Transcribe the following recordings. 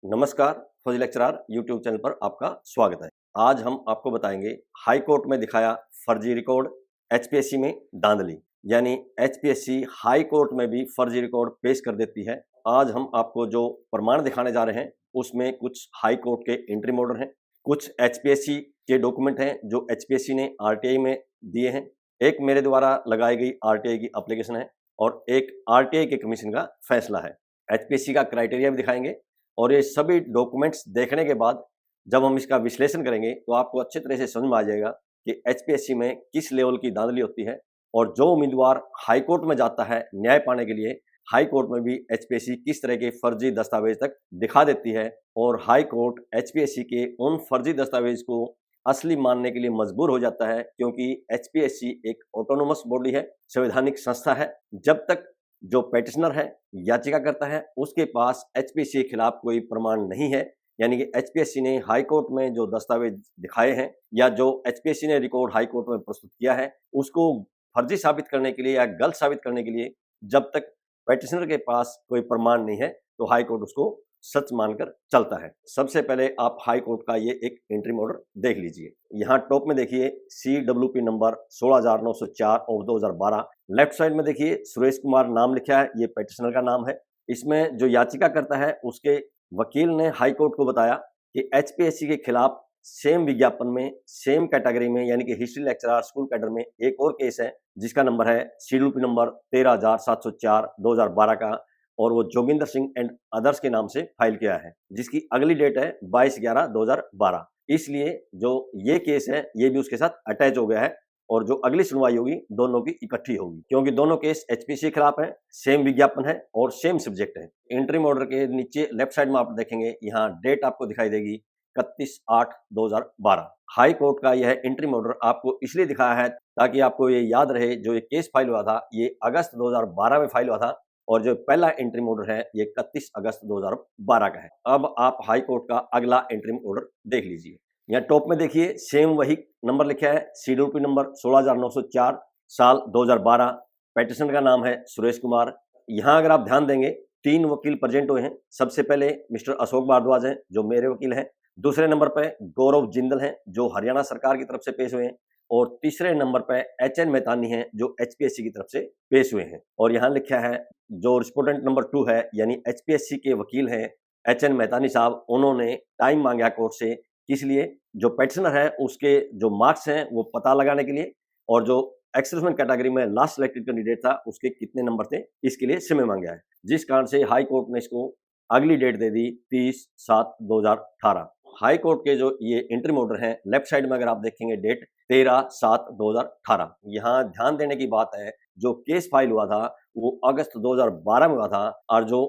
नमस्कार, फौजी lecturer YouTube channel पर आपका स्वागत है। आज हम आपको बताएंगे हाई कोर्ट में दिखाया फर्जी रिकॉर्ड, एचपीएससी में धांधली। यानी एचपीएससी हाई कोर्ट में भी फर्जी रिकॉर्ड पेश कर देती है। आज हम आपको जो प्रमाण दिखाने जा रहे हैं उसमें कुछ हाई कोर्ट के एंट्री ऑर्डर हैं, कुछ एचपीएससी के डॉक्यूमेंट हैं जो एचपीएससी ने आरटीआई में दिए हैं, एक मेरे द्वारा लगाई गई आरटीआई की एप्लीकेशन है और एक आरटीआई के कमीशन का फैसला है। एचपीएससी का क्राइटेरिया भी दिखाएंगे और ये सभी डॉक्यूमेंट्स देखने के बाद जब हम इसका विश्लेषण करेंगे तो आपको अच्छी तरह से समझ में आ जाएगा कि एचपीएससी में किस लेवल की धांधली होती है और जो उम्मीदवार हाई कोर्ट में जाता है न्याय पाने के लिए, हाई कोर्ट में भी एचपीएससी किस तरह के फर्जी दस्तावेज तक दिखा देती है और हाई कोर्ट एचपीएससी के उन फर्जी दस्तावेज को असली मानने के लिए मजबूर हो जाता है, क्योंकि एचपीएससी एक ऑटोनोमस बॉडी है, संवैधानिक संस्था है। जब तक जो पेटिशनर है, याचिका करता है, उसके पास एचपीएससी के खिलाफ कोई प्रमाण नहीं है, यानी कि एचपीएससी ने हाई कोर्ट में जो दस्तावेज दिखाए हैं या जो एचपीएससी ने रिकॉर्ड हाई कोर्ट में प्रस्तुत किया है उसको फर्जी साबित करने के लिए या गलत साबित करने के लिए जब तक पेटिशनर के पास कोई प्रमाण नहीं है तो हाई कोर्ट उसको सच मानकर चलता है। सबसे पहले आप हाई कोर्ट का ये एक एंट्री ऑर्डर देख लीजिए। यहाँ टॉप में देखिए CWP number 16,904 of 2012। Left side में देखिए सुरेश कुमार नाम लिखा है, ये पेटिशनर का नाम है। इसमें जो याचिका करता है उसके वकील ने हाई कोर्ट को बताया कि एचपीएससी के खिलाफ सेम विज्ञापन में सेम कैटेगरी में यानी कि हिस्ट्री लेक्चरर स्कूल कैडर में एक और केस है जिसका नंबर है CWP नंबर 13,704 2012 का, और वो जोगिंदर सिंह एंड अदर्स के नाम से फाइल किया है, जिसकी अगली डेट है 22/11/2012। इसलिए जो ये केस है ये भी उसके साथ अटैच हो गया है और जो अगली सुनवाई होगी दोनों की इकट्ठी होगी, क्योंकि दोनों केस एचपीएससी के खिलाफ है, सेम विज्ञापन है और सेम सब्जेक्ट है। इंटरिम ऑर्डर के नीचे लेफ्ट साइड में आप देखेंगे, यहाँ डेट आपको दिखाई देगी 31/8/2012। हाई कोर्ट का यह इंटरिम ऑर्डर आपको इसलिए दिखाया है ताकि आपको ये याद रहे जो ये केस फाइल हुआ था ये अगस्त 2012 में फाइल हुआ था और जो पहला इंटरिम ऑर्डर है ये 31 अगस्त 2012 का है। अब आप हाई कोर्ट का अगला इंटरिम ऑर्डर देख लीजिए। यहाँ टॉप में देखिए सेम वही नंबर लिखा है, CWP नंबर 16,904 साल 2012। पेटिशनर का नाम है सुरेश कुमार। यहाँ अगर आप ध्यान देंगे 3 वकील प्रेजेंट हुए हैं। सबसे पहले मिस्टर अशोक भारद्वाज हैं जो मेरे वकील हैं, दूसरे नंबर पर गौरव जिंदल हैं जो हरियाणा सरकार की तरफ से पेश हुए हैं, और तीसरे नंबर पर HN मेहतानी हैं जो एचपीएससी की तरफ से पेश हुए हैं। और यहाँ लिखा है जो रिस्पोंडेंट नंबर 2 है यानी एचपीएससी के वकील हैं HN मेहतानी साहब, उन्होंने टाइम मांगा कोर्ट से, किस लिए, जो पेटिशनर है उसके जो मार्क्स हैं वो पता लगाने के लिए और जो एक्सर्विसमेंट कैटेगरी में लास्ट सिलेक्टेड कैंडिडेट था उसके कितने नंबर थे इसके लिए समय मांगा है, जिस कारण से हाई कोर्ट ने इसको अगली डेट दे दी 30/7/2018। हाई कोर्ट के जो ये इंटरिम ऑर्डर हैं लेफ्ट साइड में अगर आप देखेंगे डेट 13/7/2018। यहाँ ध्यान देने की बात है जो केस फाइल हुआ था वो अगस्त 2012 में हुआ था और जो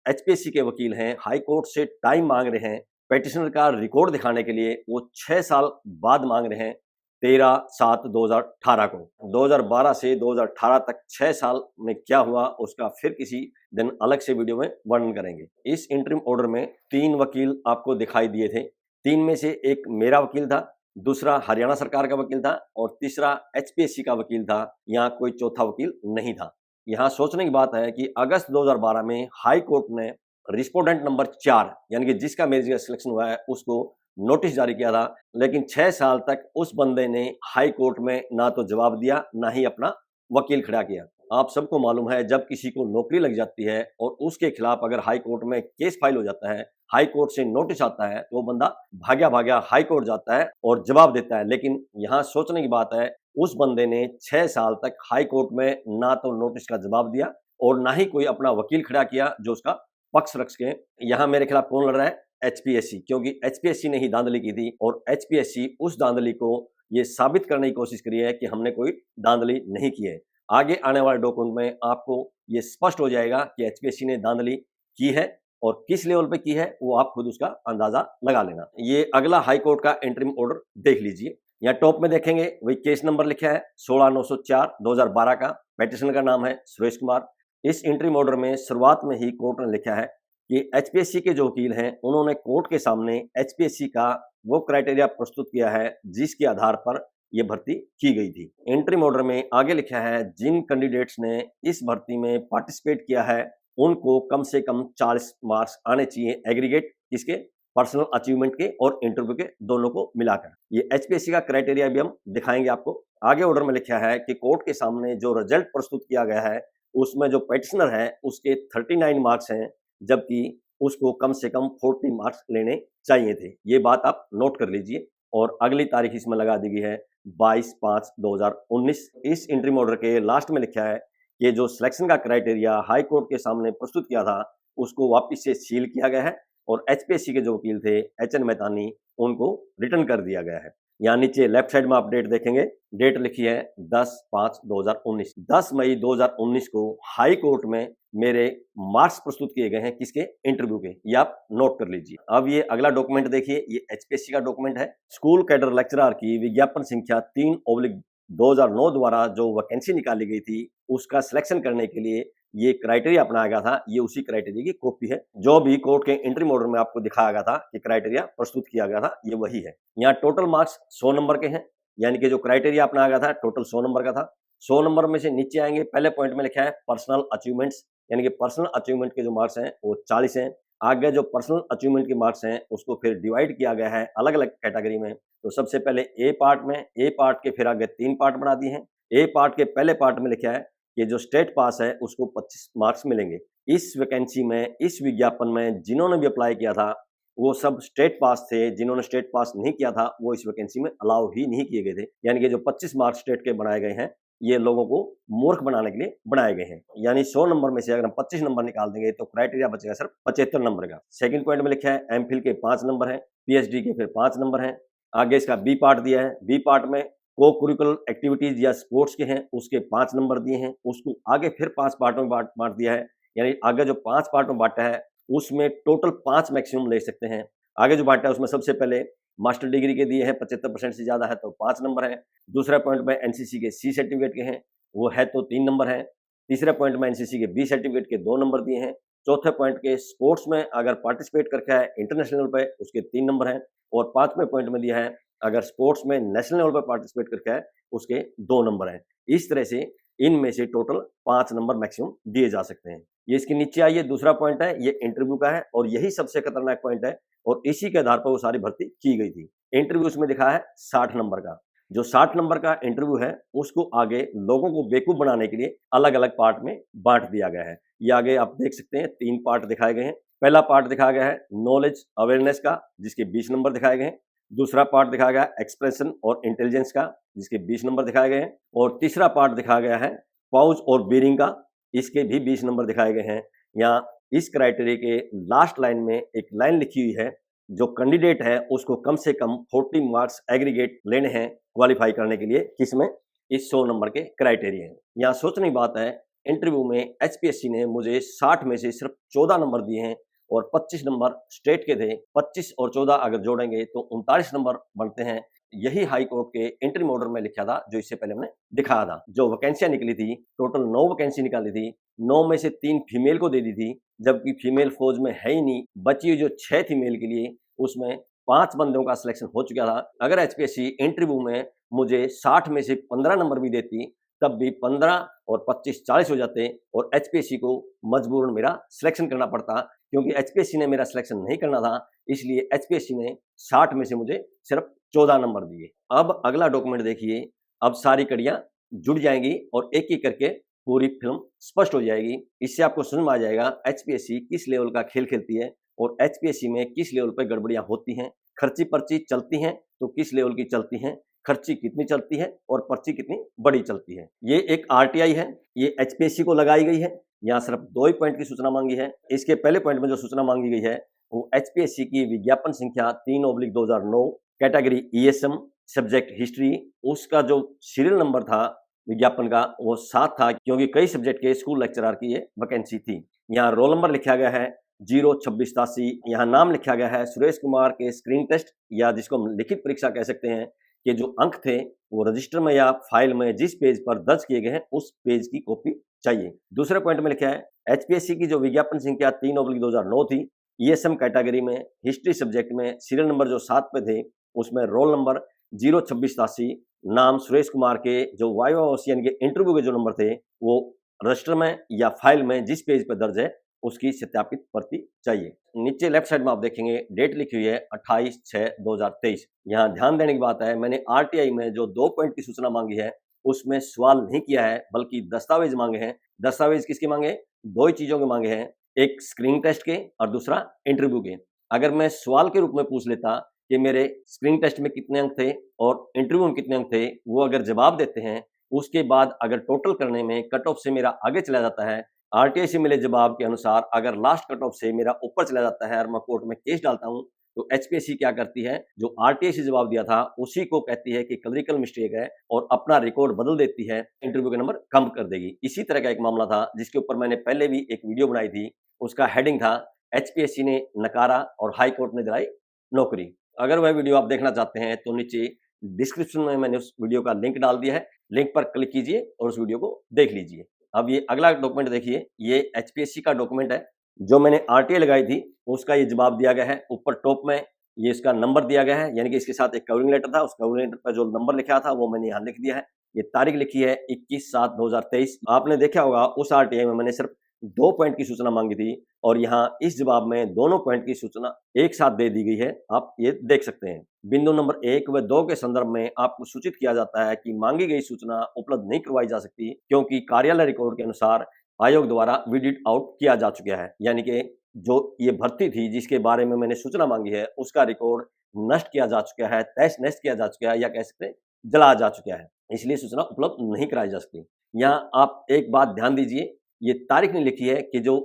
एचपीएससी के वकील हैं हाई कोर्ट से टाइम मांग रहे हैं पेटिशनर का रिकॉर्ड दिखाने के लिए, वो 6 साल बाद मांग रहे हैं 13/7/2018 को। 2012 से 2018 तक 6 साल में क्या हुआ उसका फिर किसी दिन अलग से वीडियो में वर्णन करेंगे। इस इंटरिम ऑर्डर में 3 वकील आपको दिखाई दिए थे। 3 में से एक मेरा वकील था, दूसरा हरियाणा सरकार का वकील था और तीसरा एचपीएससी का वकील था। यहाँ कोई चौथा वकील नहीं था। यहाँ सोचने की बात है कि अगस्त 2012 में हाई कोर्ट ने रिस्पोंडेंट नंबर 4 यानी कि जिसका मेरिट सिलेक्शन हुआ है उसको नोटिस जारी किया था, लेकिन 6 साल तक उस बंदे ने हाई कोर्ट में ना तो जवाब दिया ना ही अपना वकील खड़ा किया। आप सबको मालूम है जब किसी को नौकरी लग जाती है और उसके खिलाफ अगर हाई कोर्ट में केस फाइल हो जाता है, हाई कोर्ट से नोटिस आता है तो वो बंदा भाग्या भाग्या हाई कोर्ट जाता है और जवाब देता है। लेकिन यहाँ सोचने की बात है उस बंदे ने 6 साल तक हाई कोर्ट में ना तो नोटिस का जवाब दिया और ना ही कोई अपना वकील खड़ा किया जो उसका पक्ष रख सके। यहाँ मेरे खिलाफ कौन लड़ रहा है? एचपीएससी, क्योंकि एचपीएससी ने ही धांधली की थी और एचपीएससी उस धांधली को ये साबित करने की कोशिश करी है कि हमने कोई धांधली नहीं की है। आगे आने वाले डॉक्यूमेंट में आपको ये स्पष्ट हो जाएगा कि एचपीएससी ने धांधली की है और किस लेवल पे की है, वो आप खुद उसका अंदाजा लगा लेना। ये अगला हाई कोर्ट का इंटरिम ऑर्डर देख लीजिए। यहाँ टॉप में देखेंगे वही केस नंबर लिखा है 16,904 2012 का। पेटिशनर का नाम है सुरेश कुमार। इस इंटरिम ऑर्डर में शुरुआत में ही कोर्ट ने लिखा है कि एचपीएससी के जो वकील हैं उन्होंने कोर्ट के सामने एचपीएससी का वो क्राइटेरिया प्रस्तुत किया है जिसके आधार पर यह भर्ती की गई थी। इंटरिम ऑर्डर में आगे लिखा है जिन कैंडिडेट्स ने इस भर्ती में पार्टिसिपेट किया है उनको कम से कम 40 मार्क्स आने चाहिए एग्रीगेट किसके, पर्सनल अचीवमेंट के और इंटरव्यू के दोनों को मिलाकर। ये एचपीएससी का क्राइटेरिया भी हम दिखाएंगे आपको। आगे ऑर्डर में लिखा है कि कोर्ट के सामने जो रिजल्ट प्रस्तुत किया गया है उसमें जो पेटिशनर है उसके 39 मार्क्स हैं, जबकि उसको कम से कम 40 मार्क्स लेने चाहिए थे। ये बात आप नोट कर लीजिए। और अगली तारीख इसमें लगा दी गई है 22/5/2019। इस इंट्रीम ऑर्डर के लास्ट में लिखा है कि जो सिलेक्शन का क्राइटेरिया हाई कोर्ट के सामने प्रस्तुत किया था उसको वापस से सील किया गया है और एचपीएससी के जो वकील थे एचएन मेहतानी, उनको रिटर्न कर दिया गया है। यहाँ नीचे लेफ्ट साइड में आप डेट देखेंगे, डेट लिखी है 10/5/2019। 10 मई 2019 को हाई कोर्ट में मेरे मार्क्स प्रस्तुत किए गए हैं, किसके, इंटरव्यू के। ये आप नोट कर लीजिए। अब ये अगला डॉक्यूमेंट देखिए, ये एचपीएससी का डॉक्यूमेंट है। स्कूल कैडर लेक्चरर की विज्ञापन संख्या 3/2009 द्वारा जो वैकेंसी निकाली गई थी उसका सिलेक्शन करने के लिए ये क्राइटेरिया अपनाया गया था। ये उसी क्राइटेरिया की कॉपी है जो भी कोर्ट के इंट्रीम ऑर्डर में आपको दिखाया गया था कि क्राइटेरिया प्रस्तुत किया गया था, ये वही है। यहाँ टोटल मार्क्स 100 नंबर के हैं, यानी कि जो क्राइटेरिया अपनाया गया था टोटल 100 नंबर का था। 100 नंबर में से नीचे आएंगे, पहले पॉइंट में लिखा है पर्सनल अचीवमेंट्स, यानी कि पर्सनल अचीवमेंट के जो मार्क्स हैं वो 40 हैं। आगे जो पर्सनल अचीवमेंट के मार्क्स हैं उसको फिर डिवाइड किया गया है अलग अलग कैटेगरी में। तो सबसे पहले ए पार्ट में, ए पार्ट के फिर आगे 3 पार्ट बना दिए हैं। ए पार्ट के पहले पार्ट में लिखा है कि जो स्टेट पास है उसको 25 मार्क्स मिलेंगे। इस वैकेंसी में, इस विज्ञापन में जिन्होंने भी अप्लाई किया था वो सब स्टेट पास थे। जिन्होंने स्टेट पास नहीं किया था वो इस वैकेंसी में अलाउ ही नहीं किए गए थे। यानी कि जो 25 मार्क्स स्टेट के बनाए गए हैं ये लोगों को मूर्ख बनाने के लिए बनाए गए हैं। यानी 100 नंबर में से अगर हम 25 नंबर निकाल देंगे तो क्राइटेरिया बचेगा सिर्फ 75 नंबर का। सेकंड पॉइंट में लिखा है एमफिल के 5 नंबर हैं, पीएचडी के फिर 5 नंबर हैं। आगे इसका बी पार्ट दिया है, बी पार्ट में को करिकुलर एक्टिविटीज या स्पोर्ट्स के हैं उसके 5 नंबर दिए हैं। उसको आगे फिर 5 पार्टों में बांट दिया है, यानी आगे जो 5 पार्ट में बांटा है उसमें टोटल 5 मैक्सिमम ले सकते हैं। आगे जो बांटा है उसमें सबसे पहले मास्टर डिग्री के दिए हैं, 75% से ज्यादा है तो 5 नंबर है। दूसरा पॉइंट में एनसीसी के सी सर्टिफिकेट के हैं, वो है तो 3 नंबर है। तीसरे पॉइंट में एनसीसी के बी सर्टिफिकेट के 2 नंबर दिए हैं। चौथे पॉइंट के स्पोर्ट्स में अगर पार्टिसिपेट करके है इंटरनेशनल पे उसके 3 नंबर हैं। और 5वें पॉइंट में दिया है अगर स्पोर्ट्स में नेशनल लेवल पर पार्टिसिपेट करके है उसके 2 नंबर हैं। इस तरह से इनमें से टोटल 5 नंबर मैक्सिमम दिए जा सकते हैं। ये इसके नीचे आइए, दूसरा पॉइंट है, ये इंटरव्यू का है और यही सबसे खतरनाक पॉइंट है और इसी के आधार पर वो सारी भर्ती की गई थी। इंटरव्यू उसमें दिखा है 60 नंबर का। जो 60 नंबर का इंटरव्यू है उसको आगे लोगों को बेवकूफ बनाने के लिए अलग अलग पार्ट में बांट दिया गया है। ये आगे आप देख सकते हैं 3 पार्ट दिखाए गए हैं। पहला पार्ट दिखाया गया है नॉलेज अवेयरनेस का, जिसके 20 नंबर दिखाए गए हैं। दूसरा पार्ट दिखाया गया है एक्सप्रेशन और इंटेलिजेंस का, जिसके 20 नंबर दिखाए गए हैं। और तीसरा पार्ट दिखाया गया है पाउज और बीरिंग का, इसके भी 20 नंबर दिखाए गए हैं। यहाँ इस क्राइटेरिया के लास्ट लाइन में एक लाइन लिखी हुई है, जो कैंडिडेट है उसको कम से कम 40 मार्क्स एग्रीगेट लेने हैं क्वालिफाई करने के लिए, किसमें, इस 100 नंबर के क्राइटेरिया है। यहाँ सोचने की बात है, इंटरव्यू में एचपीएससी ने मुझे 60 में से सिर्फ 14 नंबर दिए हैं और 25 नंबर स्टेट के थे। 25 और 14 अगर जोड़ेंगे तो 39 नंबर बनते हैं। यही हाई कोर्ट के इंटरव्यू ऑर्डर में लिखा था जो इससे पहले हमने दिखाया था। जो वैकेंसियां निकली थी, टोटल 9 वैकेंसी निकाली थी, 9 में से 3 फीमेल को दे दी थी, जबकि फीमेल फौज में है ही नहीं। बची हुई जो 6 थी मेल के लिए उसमें 5 बंदों का सिलेक्शन हो चुका था। अगर एचपीएससी इंटरव्यू में मुझे 60 में से 15 नंबर भी देती तब भी 15 और 25 40 हो जाते और एचपीएससी को मजबूरन मेरा सिलेक्शन करना पड़ता, क्योंकि एचपीएससी ने मेरा सिलेक्शन नहीं करना था। इसलिए एचपीएससी ने 60 में से मुझे सिर्फ 14 नंबर दिए। अब अगला डॉक्यूमेंट देखिए, अब सारी कड़ियां जुड़ जाएंगी और एक एक करके पूरी फिल्म स्पष्ट हो जाएगी। इससे आपको समझ में आ जाएगा एचपीएससी किस लेवल का खेल खेलती है और एचपीएससी में किस लेवल पर गड़बड़ियां होती हैं। खर्ची पर्ची चलती हैं तो किस लेवल की चलती हैं, खर्ची कितनी चलती है और पर्ची कितनी बड़ी चलती है। ये एक आरटीआई है, ये एचपीएससी को लगाई गई है। यहाँ सिर्फ 2 ही पॉइंट की सूचना मांगी है। इसके पहले पॉइंट में जो सूचना मांगी गई है वो एचपीएससी की विज्ञापन संख्या 3/2009 कैटेगरी ईएसएम सब्जेक्ट हिस्ट्री, उसका जो सीरियल नंबर था विज्ञापन का वो 7 था, क्योंकि कई सब्जेक्ट के स्कूल लेक्चरर की ये वैकेंसी थी। यहाँ रोल नंबर लिखा गया है 02687। यहाँ नाम लिखा गया है सुरेश कुमार के स्क्रीन टेस्ट, या जिसको हम लिखित परीक्षा कह सकते हैं, कि जो अंक थे वो रजिस्टर में या फाइल में जिस पेज पर दर्ज किए गए हैं उस पेज की कॉपी चाहिए। दूसरे पॉइंट में लिखा है एचपीएससी की जो विज्ञापन संख्या 3/2009 थी, ईएसएम कैटेगरी में हिस्ट्री सब्जेक्ट में सीरियल नंबर जो 7 पे थे उसमें रोल नंबर 02687, नाम सुरेश कुमार के, जो वाइवा यानी कि इंटरव्यू के जो नंबर थे वो रजिस्टर में या फाइल में जिस पेज पर दर्ज है उसकी सत्यापित प्रति चाहिए। नीचे लेफ्ट साइड में आप देखेंगे डेट लिखी हुई है 28/6/2023। यहाँ ध्यान देने की बात है, मैंने आरटीआई में जो 2 पॉइंट की सूचना मांगी है उसमें सवाल नहीं किया है, बल्कि दस्तावेज मांगे हैं। दस्तावेज किसके मांगे? 2 ही चीजों के मांगे हैं, एक स्क्रीनिंग टेस्ट के और दूसरा इंटरव्यू के। अगर मैं सवाल के रूप में पूछ लेता कि मेरे स्क्रीनिंग टेस्ट में कितने अंक थे और इंटरव्यू में कितने अंक थे, वो अगर जवाब देते हैं, उसके बाद अगर टोटल करने में कट ऑफ से मेरा आगे चला जाता है, आरटीआई से मिले जवाब के अनुसार अगर लास्ट कट ऑफ से मेरा ऊपर चला जाता है और मैं कोर्ट में केस डालता हूं, तो एचपीएससी क्या करती है, जो आरटीआई से जवाब दिया था उसी को कहती है कि क्लरिकल मिस्टेक है और अपना रिकॉर्ड बदल देती है, इंटरव्यू के नंबर कम कर देगी। इसी तरह का एक मामला था जिसके ऊपर मैंने पहले भी एक वीडियो बनाई थी। उसका हेडिंग था एचपीएससी ने नकारा और हाई कोर्ट ने दिलाई नौकरी। अगर वह वीडियो आप देखना चाहते हैं तो नीचे डिस्क्रिप्शन में मैंने उस वीडियो का लिंक डाल दिया है, लिंक पर क्लिक कीजिए और उस वीडियो को देख लीजिए। अब ये अगला डॉक्यूमेंट देखिए, ये एचपीएससी का डॉक्यूमेंट है जो मैंने आरटीआई लगाई थी, उसका ये जवाब दिया गया है। ऊपर टॉप में ये इसका नंबर दिया गया है, यानी कि इसके साथ एक कवरिंग लेटर था, उस कवरिंग लेटर पर जो नंबर लिखा था वो मैंने यहाँ लिख दिया है। ये तारीख लिखी है 21/7/2023। आपने देखा होगा उस आरटीआई में मैंने सिर्फ 2 पॉइंट की सूचना मांगी थी और यहाँ इस जवाब में दोनों पॉइंट की सूचना एक साथ दे दी गई है, आप ये देख सकते हैं। बिंदु नंबर 1 व 2 के संदर्भ में आपको सूचित किया जाता है कि मांगी गई सूचना उपलब्ध नहीं करवाई जा सकती, क्योंकि कार्यालय रिकॉर्ड के अनुसार आयोग द्वारा वीडिड आउट किया जा चुका है। यानी कि जो ये भर्ती थी जिसके बारे में मैंने सूचना मांगी है, उसका रिकॉर्ड नष्ट किया जा चुका है, तहस नहस किया जा चुका है, या कह सकते हैं जला जा चुका है, इसलिए सूचना उपलब्ध नहीं कराई जा सकती। यहाँ आप एक बात ध्यान दीजिए, ये तारीख नहीं लिखी है कि जो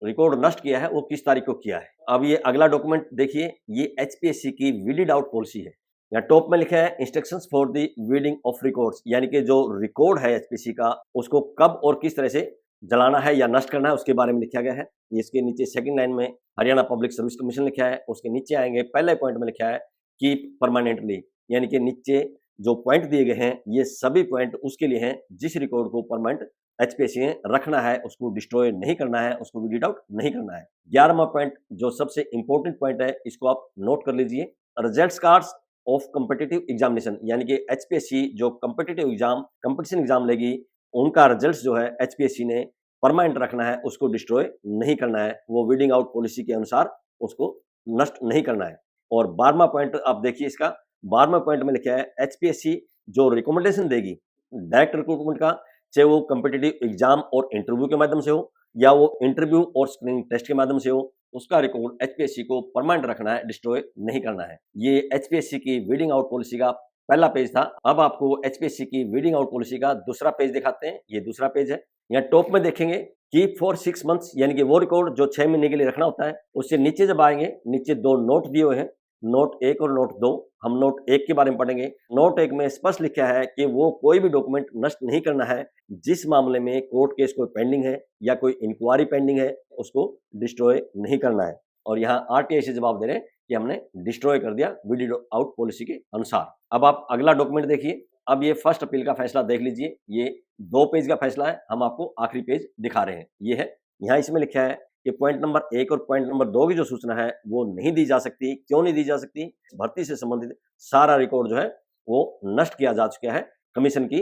रिकॉर्ड नष्ट किया है वो किस तारीख को किया है। अब ये अगला डॉक्यूमेंट देखिए, ये एचपीएससी की वीडिड आउट पॉलिसी है। यहाँ टॉप में लिखा है instructions for the weeding of records, यानी कि जो रिकॉर्ड है एचपीएससी का उसको कब और किस तरह से जलाना है या नष्ट करना है उसके बारे में लिखा गया है। इसके नीचे सेकंड लाइन में हरियाणा पब्लिक सर्विस कमीशन लिखा है, उसके नीचे आएंगे पहले पॉइंट में लिखा है कीप परमानेंटली, यानी कि नीचे जो पॉइंट दिए गए हैं ये सभी पॉइंट उसके लिए हैं जिस रिकॉर्ड को परमानेंट एचपीएससी ने रखना है, उसको डिस्ट्रॉय नहीं करना है, उसको वीडिड आउट नहीं करना है। 11वां पॉइंट जो सबसे इंपॉर्टेंट पॉइंट है, इसको आप नोट कर लीजिए, results cards of competitive examination, यानी कि एचपीएससी जो कॉम्पिटिटिव एग्जाम कंपटीशन एग्जाम लेगी उनका रिजल्ट्स जो है एचपीएससी ने परमानेंट रखना है, उसको डिस्ट्रॉय नहीं करना है, वो वीडिंग आउट पॉलिसी के अनुसार उसको नष्ट नहीं करना है। और 12वां पॉइंट आप देखिए, इसका 12वां पॉइंट में लिखा है एचपीएससी जो रिकमेंडेशन देगी डायरेक्ट रिक्रूटमेंट का, चाहे वो कॉम्पिटिटिव एग्जाम और इंटरव्यू के माध्यम से हो या वो इंटरव्यू और स्क्रीनिंग टेस्ट के माध्यम से हो, उसका रिकॉर्ड एचपीएससी को परमानेंट रखना है, डिस्ट्रॉय नहीं करना है। ये एचपीएससी की वीडिंग आउट पॉलिसी का पहला पेज था। अब आपको एचपीएससी की वीडिंग आउट पॉलिसी का दूसरा पेज दिखाते हैं, ये दूसरा पेज है। यहाँ टॉप में देखेंगे कीप फॉर 6 मंथ्स, यानी कि वो रिकॉर्ड जो 6 महीने के लिए रखना होता है। उससे नीचे जब आएंगे, नीचे 2 नोट दिए हुए हैं, नोट 1 और नोट 2। हम नोट 1 के बारे में पढ़ेंगे। नोट 1 में स्पष्ट लिखा है कि वो कोई भी डॉक्यूमेंट नष्ट नहीं करना है जिस मामले में कोर्ट केस कोई पेंडिंग है या कोई इंक्वायरी पेंडिंग है, उसको डिस्ट्रॉय नहीं करना है। और यहाँ आरटीआई से जवाब दे रहे हैं कि हमने डिस्ट्रॉय कर दिया वीडिड आउट पॉलिसी के अनुसार। अब आप अगला डॉक्यूमेंट देखिए। अब ये फर्स्ट अपील का फैसला देख लीजिए, ये 2 पेज का फैसला है, हम आपको आखिरी पेज दिखा रहे हैं। ये है, यहाँ इसमें लिखा है कि पॉइंट नंबर 1 और पॉइंट नंबर 2 की जो सूचना है वो नहीं दी जा सकती। क्यों नहीं दी जा सकती? भर्ती से संबंधित सारा रिकॉर्ड जो है वो नष्ट किया जा चुका है कमीशन की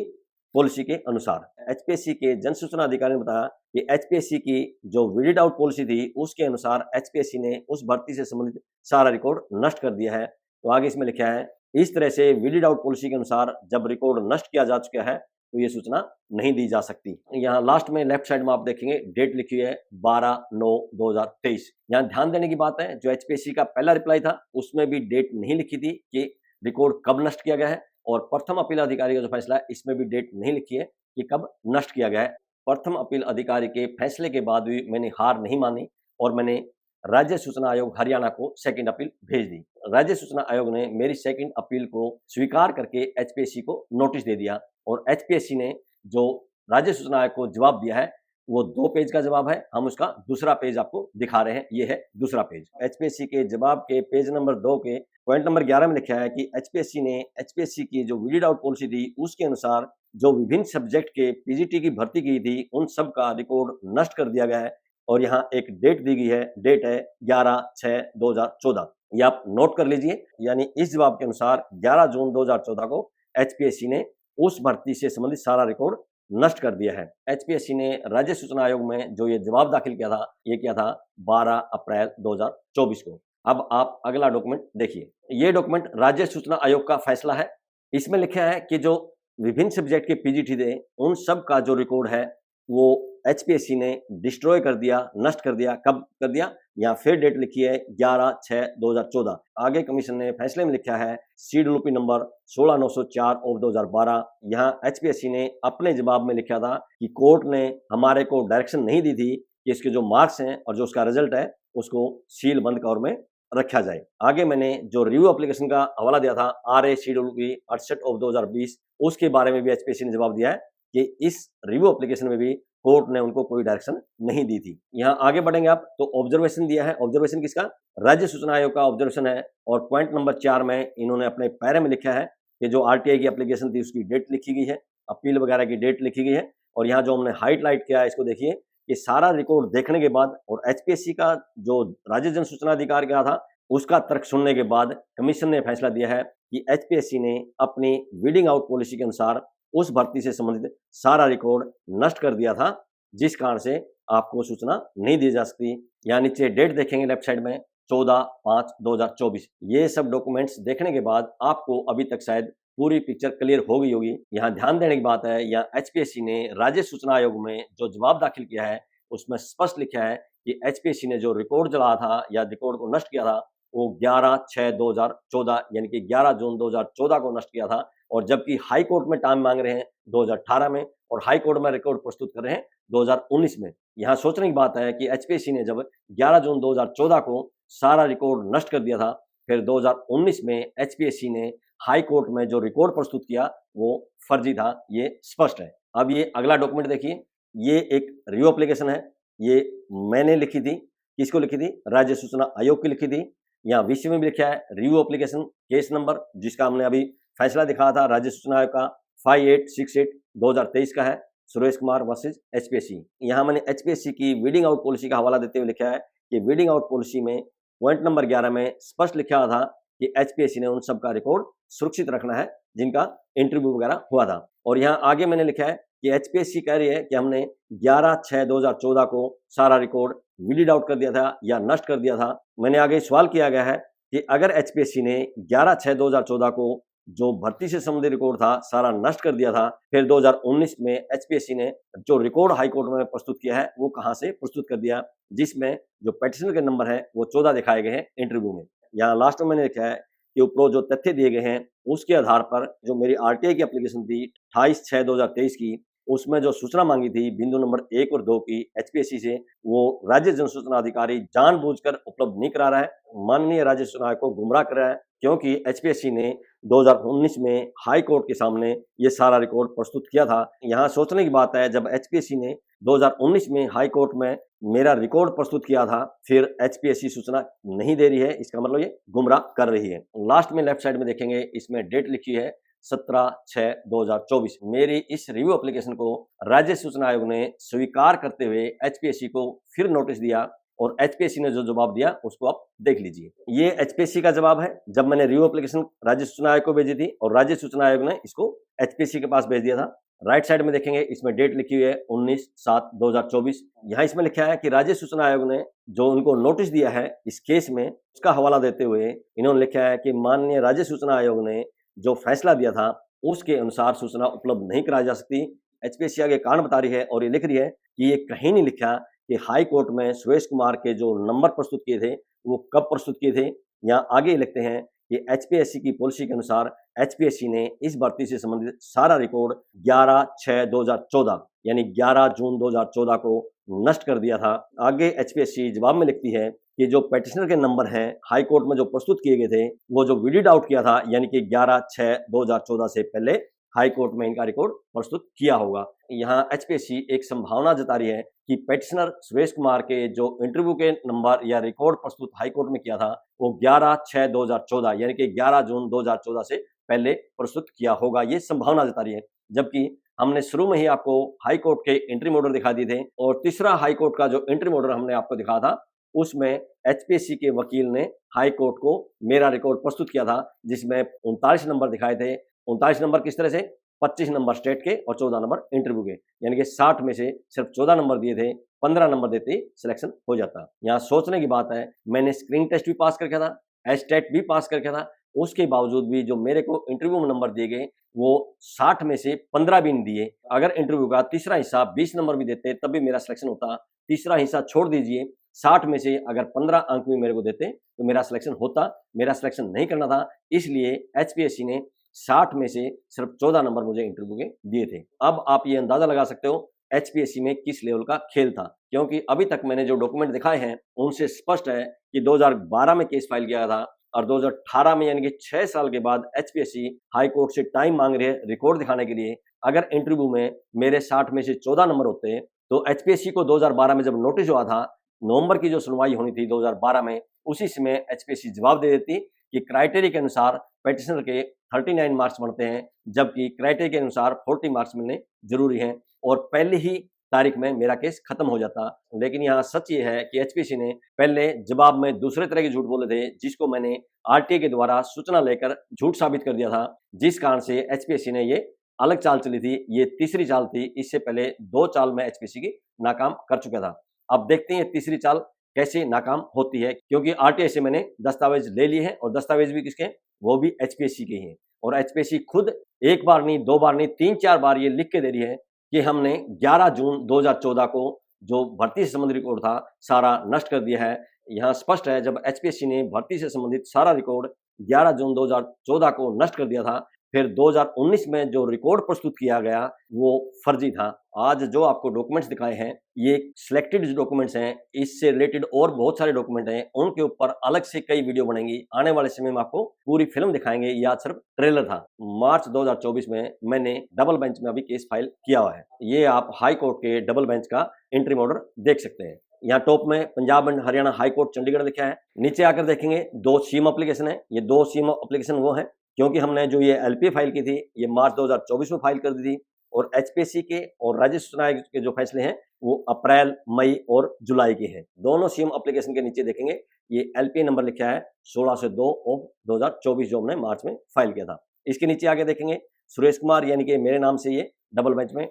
पॉलिसी के अनुसार। एचपीएससी के जन सूचना अधिकारी ने बताया कि एचपीएससी की जो वीडिड आउट पॉलिसी थी उसके अनुसार एचपीएससी ने उस भर्ती से संबंधित सारा रिकॉर्ड नष्ट कर दिया है। तो आगे इसमें लिखा है इस तरह से वीडिड आउट पॉलिसी के अनुसार जब रिकॉर्ड नष्ट किया जा चुका है तो ये सूचना नहीं दी जा सकती। यहाँ लास्ट में लेफ्ट साइड में आप देखेंगे डेट लिखी है 12/9/2023। यहाँ ध्यान देने की बात है, जो एचपीएससी का पहला रिप्लाई था उसमें भी डेट नहीं लिखी थी कि रिकॉर्ड कब नष्ट किया गया है, और प्रथम अपील अधिकारी का जो फैसला है इसमें भी डेट नहीं लिखी है कि कब नष्ट किया गया है। प्रथम अपील अधिकारी के फैसले के बाद भी मैंने हार नहीं मानी और मैंने राज्य सूचना आयोग हरियाणा को सेकंड अपील भेज दी। राज्य सूचना आयोग ने मेरी सेकंड अपील को स्वीकार करके एचपीएससी को नोटिस दे दिया और एचपीएससी ने जो राज्य सूचना आयोग को जवाब दिया है वो 2 पेज का जवाब है। हम उसका दूसरा पेज आपको दिखा रहे हैं, ये है दूसरा पेज। एचपीएससी के जवाब के पेज नंबर 2 के पॉइंट नंबर 11 में लिखा है कि एचपीएससी ने एचपीएससी की जो वीडिड आउट पॉलिसी थी उसके अनुसार जो विभिन्न सब्जेक्ट के पीजीटी की भर्ती की थी उन सब का रिकॉर्ड नष्ट कर दिया गया है। और यहाँ एक डेट दी गई है, डेट है 11/6/2014। ये आप नोट कर लीजिए। यानी इस जवाब के अनुसार 11 जून 2014 को एचपीएससी ने उस भर्ती से संबंधित सारा रिकॉर्ड नष्ट कर दिया है। एचपीएससी ने राज्य सूचना आयोग में जो ये जवाब दाखिल किया था, ये किया था 12 अप्रैल 2024 को। अब आप अगला डॉक्यूमेंट देखिए। ये डॉक्यूमेंट राज्य सूचना आयोग का फैसला है। इसमें लिखा है कि जो विभिन्न सब्जेक्ट के पीजीटी थे, उन सब का जो रिकॉर्ड है, वो एचपीएससी ने डिस्ट्रॉय कर दिया, नष्ट कर दिया। कब कर दिया? यहाँ फिर डेट लिखी है 11/6/2014। आगे कमीशन ने फैसले में लिखा है CWP नंबर 16904/2012। यहाँ एचपीएससी ने अपने जवाब में लिखा था कि कोर्ट ने हमारे को डायरेक्शन नहीं दी थी कि इसके जो मार्क्स हैं और जो उसका रिजल्ट है उसको सील बंद कवर में रखा जाए। आगे मैंने जो रिव्यू एप्लीकेशन का हवाला दिया था RA-CWP 68/2020, उसके बारे में भी एचपीएससी ने जवाब दिया है कि इस रिव्यू एप्लीकेशन में भी कोर्ट ने उनको कोई डायरेक्शन नहीं दी थी। यहाँ आगे बढ़ेंगे आप तो ऑब्जर्वेशन दिया है। ऑब्जर्वेशन किसका? राज्य सूचना आयोग का ऑब्जर्वेशन है। और पॉइंट नंबर 4 में इन्होंने अपने पैरे में लिखा है कि जो आरटीआई की एप्लीकेशन थी उसकी डेट लिखी गई है, अपील वगैरह की डेट लिखी गई है। और यहाँ जो हमने हाईलाइट किया है इसको देखिए कि सारा रिकॉर्ड देखने के बाद और एचपीएससी का जो राज्य जन सूचना अधिकार का था उसका तर्क सुनने के बाद कमीशन ने फैसला दिया है कि एचपीएससी ने अपनी वीडिंग आउट पॉलिसी के अनुसार उस भर्ती से संबंधित सारा रिकॉर्ड नष्ट कर दिया था, जिस कारण से आपको सूचना नहीं दी जा सकती। यहाँ नीचे डेट देखेंगे लेफ्ट साइड में 14/5/2024। ये सब डॉक्यूमेंट्स देखने के बाद आपको अभी तक शायद पूरी पिक्चर क्लियर हो गई होगी। यहाँ ध्यान देने की बात है, यहाँ एचपीएससी ने राज्य सूचना आयोग में जो जवाब दाखिल किया है उसमें स्पष्ट लिखा है कि एचपीएससी ने जो रिकॉर्ड चलाया था या रिकॉर्ड को नष्ट किया था वो 11/6/2014 यानी कि 11 जून 2014 को नष्ट किया था। और जबकि हाई कोर्ट में टाइम मांग रहे हैं 2018 में और हाई कोर्ट में रिकॉर्ड प्रस्तुत कर रहे हैं 2019 में। यहाँ सोचने की बात है कि एचपीएससी ने जब 11 जून 2014 को सारा रिकॉर्ड नष्ट कर दिया था, फिर 2019 में एचपीएससी ने हाई कोर्ट में जो रिकॉर्ड प्रस्तुत किया वो फर्जी था, ये स्पष्ट है। अब ये अगला डॉक्यूमेंट देखिए, ये एक रिव्यू एप्लीकेशन है। ये मैंने लिखी थी। किसको लिखी थी? राज्य सूचना आयोग की लिखी थी। यहाँ विषय में भी लिखा है रिव्यू एप्लीकेशन केस नंबर, जिसका हमने अभी फैसला दिखाया था राज्य सूचना आयोग का 5868/2023 का है, सुरेश कुमार वर्सेस एचपीएससी। यहाँ मैंने एचपीएससी की वीडिंग आउट पॉलिसी का हवाला देते हुए लिखा है कि वीडिंग आउट पॉलिसी में पॉइंट नंबर 11 में स्पष्ट लिखा था कि एचपीएससी ने उन सब का रिकॉर्ड सुरक्षित रखना है जिनका इंटरव्यू वगैरह हुआ था। और यहाँ आगे मैंने लिखा है कि एचपीएससी कह रही है कि हमने 11/6/2014 को सारा रिकॉर्ड वीडिड आउट कर दिया था या नष्ट कर दिया था। मैंने आगे सवाल किया गया है कि अगर एचपीएससी ने 11/6/2014 को जो भर्ती से संबंधित रिकॉर्ड था सारा नष्ट कर दिया था, फिर 2019 में एचपीएससी ने जो रिकॉर्ड हाई कोर्ट में प्रस्तुत किया है वो कहां से प्रस्तुत कर दिया, जिसमें जो पेटिशनर के नंबर है वो 14 दिखाए गए हैं इंटरव्यू में। यहाँ लास्ट में मैंने लिखा है कि ऊपर जो तथ्य दिए गए हैं उसके आधार पर जो मेरी आरटीआई की एप्लीकेशन थी 28/6/2023 की, उसमें जो सूचना मांगी थी बिंदु नंबर 1 और 2 की एचपीएससी से, वो राज्य जन सूचना अधिकारी जानबूझकर उपलब्ध नहीं करा रहा है, माननीय राज्य सूचना आयोग को गुमराह कर रहा है, क्योंकि एचपीएससी ने 2019 में हाई कोर्ट के सामने ये सारा रिकॉर्ड प्रस्तुत किया था। यहाँ सोचने की बात है, जब एचपीएससी ने 2019 में हाई कोर्ट में मेरा रिकॉर्ड प्रस्तुत किया था, फिर एचपीएससी सूचना नहीं दे रही है, इसका मतलब ये गुमराह कर रही है। लास्ट में लेफ्ट साइड में देखेंगे, इसमें डेट लिखी है 17/6/2024। मेरी इस रिव्यू एप्लीकेशन को राज्य सूचना आयोग ने स्वीकार करते हुए एचपीएससी को फिर नोटिस दिया और एचपीएससी ने जो जवाब दिया उसको आप देख लीजिए। ये एचपीएससी का जवाब है जब मैंने रिव्यू एप्लीकेशन राज्य सूचना आयोग को भेजी थी और राज्य सूचना आयोग ने इसको एचपीएससी के पास भेज दिया था। राइट साइड में देखेंगे, इसमें डेट लिखी हुई है 19/7/2024। यहाँ इसमें लिखा है कि राज्य सूचना आयोग ने जो उनको नोटिस दिया है इस केस में उसका हवाला देते हुए इन्होंने लिखा है कि माननीय राज्य सूचना आयोग ने जो फैसला दिया था उसके अनुसार सूचना उपलब्ध नहीं कराई जा सकती। एचपीएससी आगे कारण बता रही है और ये लिख रही है कि ये कहीं नहीं लिखा कि हाई कोर्ट में सुरेश कुमार के जो नंबर प्रस्तुत किए थे वो कब प्रस्तुत किए थे। यहाँ आगे लिखते हैं कि एचपीएससी की पॉलिसी के अनुसार एचपीएससी ने इस भर्ती से संबंधित सारा रिकॉर्ड 11/6/2014 यानी 11 जून 2014 को नष्ट कर दिया था। आगे एचपीएससी जवाब में लिखती है कि जो पेटिशनर के नंबर हैं हाई कोर्ट में जो प्रस्तुत किए गए थे वो जो वीडिड आउट किया था यानी कि 11/6/2014 से पहले हाई कोर्ट में इनका रिकॉर्ड प्रस्तुत किया होगा। यहाँ एचपीएससी एक संभावना जता रही है कि पेटिशनर सुरेश कुमार के जो इंटरव्यू के नंबर या रिकॉर्ड प्रस्तुत हाई कोर्ट में किया था वो 11/6/2014 यानी कि 11 जून 2014 से पहले प्रस्तुत किया होगा, ये संभावना जता रही है। जबकि हमने शुरू में ही आपको हाई कोर्ट के एंट्री ऑर्डर दिखा दिए थे और तीसरा हाई कोर्ट का जो एंट्री ऑर्डर हमने आपको दिखाया था उसमें एचपीएससी के वकील ने हाई कोर्ट को मेरा रिकॉर्ड प्रस्तुत किया था जिसमें 39 नंबर दिखाए थे। 39 नंबर किस तरह से 25 नंबर स्टेट के और 14 नंबर इंटरव्यू के, यानी कि 60 में से सिर्फ 14 नंबर दिए थे, 15 नंबर देते ही सिलेक्शन हो जाता। यहाँ सोचने की बात है, मैंने स्क्रीनिंग टेस्ट भी पास करके था, एचटेट भी पास करके था, उसके बावजूद भी जो मेरे को इंटरव्यू में नंबर दिए गए वो 60 में से 15 भी नहीं दिए। अगर इंटरव्यू का तीसरा हिस्सा 20 नंबर भी देते तब भी मेरा सिलेक्शन होता। तीसरा हिस्सा छोड़ दीजिए, 60 में से अगर 15 अंक भी मेरे को देते तो मेरा सिलेक्शन होता। मेरा सिलेक्शन नहीं करना था, इसलिए एचपीएससी ने 60 में से सिर्फ 14 नंबर मुझे इंटरव्यू के दिए थे। अब आप ये अंदाजा लगा सकते हो एचपीएससी में किस लेवल का खेल था, क्योंकि अभी तक मैंने जो डॉक्यूमेंट दिखाए हैं उनसे स्पष्ट है कि 2012 में केस फाइल किया था और 2018 में, यानी कि 6 साल के बाद एचपीएससी हाई कोर्ट से टाइम मांग रही है रिकॉर्ड दिखाने के लिए। अगर इंटरव्यू में मेरे 60 में से 14 नंबर होते तो एचपीएससी को 2012 में जब नोटिस हुआ था, नवंबर की जो सुनवाई होनी थी 2012 में, उसी समय एचपीएससी जवाब दे देती कि क्राइटेरिया के अनुसार पेटिशनर के 39 मार्क्स बनते हैं, जबकि क्राइटेरिया के अनुसार 40 मार्क्स मिलने जरूरी हैं, और पहले ही तारीख में मेरा केस खत्म हो जाता। लेकिन यहाँ सच ये है कि एचपीएससी ने पहले जवाब में दूसरे तरह के झूठ बोले थे, जिसको मैंने आरटीआई के द्वारा सूचना लेकर झूठ साबित कर दिया था, जिस कारण से एचपीएससी ने ये अलग चाल चली थी। ये तीसरी चाल थी, इससे पहले 2 चाल में एचपीएससी की नाकाम कर चुका था। अब देखते हैं तीसरी चाल कैसे नाकाम होती है, क्योंकि आरटीआई से मैंने दस्तावेज ले लिए हैं और दस्तावेज भी किसके, वो भी एचपीएससी के ही हैं। और एचपीएससी खुद एक बार नहीं, 2 बार नहीं, 3-4 बार ये लिख के दे रही है कि हमने 11 जून 2014 को जो भर्ती से संबंधित रिकॉर्ड था सारा नष्ट कर दिया है। यहाँ स्पष्ट है, जब एचपीएससी ने भर्ती से संबंधित सारा रिकॉर्ड 11 जून 2014 को नष्ट कर दिया था, फिर 2019 में जो रिकॉर्ड प्रस्तुत किया गया वो फर्जी था। आज जो आपको डॉक्यूमेंट्स दिखाए हैं ये सिलेक्टेड डॉक्यूमेंट्स हैं, इससे रिलेटेड और बहुत सारे डॉक्यूमेंट हैं, उनके ऊपर अलग से कई वीडियो बनेंगी। आने वाले समय में आपको पूरी फिल्म दिखाएंगे, ये आज सिर्फ ट्रेलर था। मार्च 2024 में मैंने डबल बेंच में अभी केस फाइल किया हुआ है। ये आप हाई कोर्ट के डबल बेंच का एंट्री ऑर्डर देख सकते हैं। यहाँ टॉप में Punjab and Haryana high court Chandigarh लिखा है। नीचे आकर देखेंगे 2 सीएम एप्लीकेशन है। ये 2 सीएम एप्लीकेशन वो है क्योंकि हमने जो ये एलपीए फाइल की थी ये मार्च 2024 में फाइल कर दी थी, और एचपीएससी के और राज्य सूचना आयोग के जो फैसले हैं वो अप्रैल, मई और जुलाई के हैं। दोनों सीएम एप्लीकेशन के नीचे देखेंगे ये एलपीए नंबर लिखा है 16 से 2 ऑफ 2024 जो हमने मार्च में फाइल किया था। इसके नीचे आगे देखेंगे सुरेश कुमार, यानी कि मेरे नाम से ये डबल बेंच में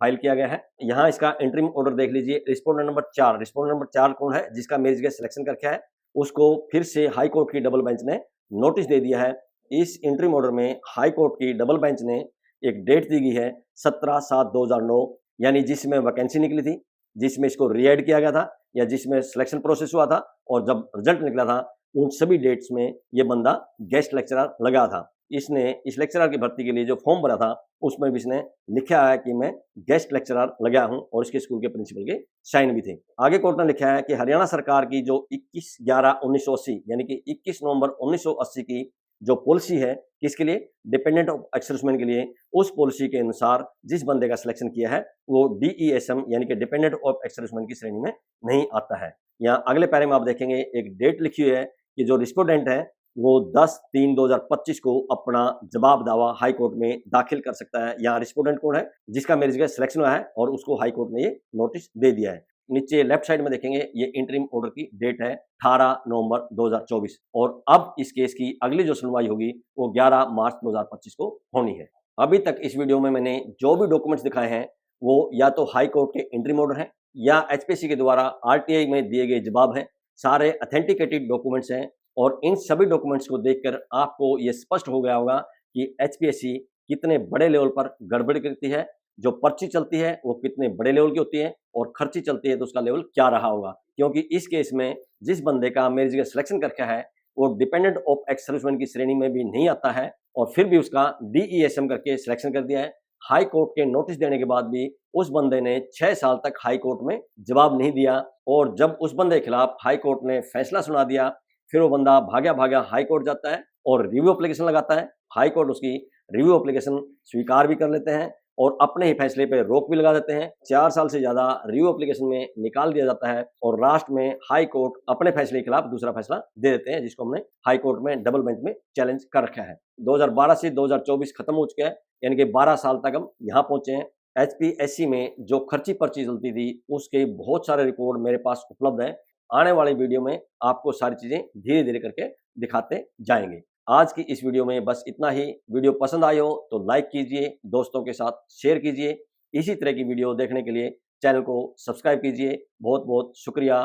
फाइल किया गया है। यहाँ इसका इंटरिम ऑर्डर देख लीजिए। रिस्पोंडेंट नंबर 4, रिस्पोंडेंट नंबर 4 कौन है, जिसका मेरी जगह सिलेक्शन करके है, उसको फिर से हाई कोर्ट की डबल बेंच ने नोटिस दे दिया है। इस इंटरिम ऑर्डर में हाई कोर्ट की डबल बेंच ने एक डेट दी गई है 17/7/2009, यानी जिसमें वैकेंसी निकली थी, जिसमें इसको रीएड किया गया था या जिसमें सिलेक्शन प्रोसेस हुआ था और जब रिजल्ट निकला था, उन सभी डेट्स में ये बंदा गेस्ट लेक्चरर लगा था। इसने इस लेक्चरर की भर्ती के लिए जो फॉर्म भरा था उसमें भी इसने लिखा है कि मैं गेस्ट लेक्चरर लगा हूं, और इसके स्कूल के प्रिंसिपल के साइन भी थे। आगे कोर्ट ने लिखा है कि हरियाणा सरकार की जो 21/11/1980 यानी कि 21 नवंबर 1980 की जो पॉलिसी है किसके लिए, डिपेंडेंट ऑफ एक्स-सर्विसमैन के लिए, उस पॉलिसी के अनुसार जिस बंदे का सिलेक्शन किया है वो डीईएसएम यानी कि डिपेंडेंट ऑफ एक्स-सर्विसमैन की श्रेणी में नहीं आता है। यहाँ अगले पैरे में आप देखेंगे एक डेट लिखी हुई है कि जो रिस्पोंडेंट है वो 10/3/2025 को अपना जवाब दावा हाई कोर्ट में दाखिल कर सकता है। यहाँ रिस्पोंडेंट कौन है, जिसका मेरी जगह सिलेक्शन हुआ है और उसको हाई कोर्ट ने ये नोटिस दे दिया है। नीचे लेफ्ट साइड में देखेंगे ये इंटरिम ऑर्डर की डेट है 18 नवंबर 2024, और अब इस केस की अगली जो सुनवाई होगी वो 11 मार्च 2025 को होनी है। अभी तक इस वीडियो में मैंने जो भी डॉक्यूमेंट्स दिखाए हैं वो या तो हाई कोर्ट के इंटरिम ऑर्डर हैं या एचपीएससी के द्वारा आरटीआई में दिए गए जवाब हैं। सारे ऑथेंटिकेटेड डॉक्यूमेंट्स हैं, और इन सभी डॉक्यूमेंट्स को देखकर आपको ये स्पष्ट हो गया होगा कि एचपीएससी कितने बड़े लेवल पर गड़बड़ी करती है। जो पर्ची चलती है वो कितने बड़े लेवल की होती है, और खर्ची चलती है तो उसका लेवल क्या रहा होगा। क्योंकि इस केस में जिस बंदे का मेरी जगह सिलेक्शन करके है वो डिपेंडेंट ऑफ एक्स सर्विसमैन की श्रेणी में भी नहीं आता है, और फिर भी उसका डीईएसएम करके सिलेक्शन कर दिया है। हाई कोर्ट के नोटिस देने के बाद भी उस बंदे ने 6 साल तक हाई कोर्ट में जवाब नहीं दिया, और जब उस बंदे के खिलाफ हाई कोर्ट ने फैसला सुना दिया फिर वो बंदा भागा भागा हाई कोर्ट जाता है और रिव्यू एप्लीकेशन लगाता है। हाई कोर्ट उसकी रिव्यू एप्लीकेशन स्वीकार भी कर लेते हैं और अपने ही फैसले पे रोक भी लगा देते हैं। 4 साल से ज्यादा रिव्यू एप्लीकेशन में निकाल दिया जाता है, और लास्ट में हाई कोर्ट अपने फैसले के खिलाफ दूसरा फैसला दे देते हैं, जिसको हमने हाई कोर्ट में डबल बेंच में चैलेंज कर रखा है। 2012 से 2024 खत्म हो चुका है, यानी कि 12 साल तक हम यहाँ पहुंचे हैं। एचपीएससी में जो खर्ची पर्ची चलती थी उसके बहुत सारे रिकॉर्ड मेरे पास उपलब्ध है। आने वाली वीडियो में आपको सारी चीजें धीरे धीरे करके दिखाते जाएंगे। आज की इस वीडियो में बस इतना ही। वीडियो पसंद आई हो तो लाइक कीजिए, दोस्तों के साथ शेयर कीजिए। इसी तरह की वीडियो देखने के लिए चैनल को सब्सक्राइब कीजिए। बहुत बहुत शुक्रिया,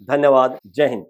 धन्यवाद, जय हिंद।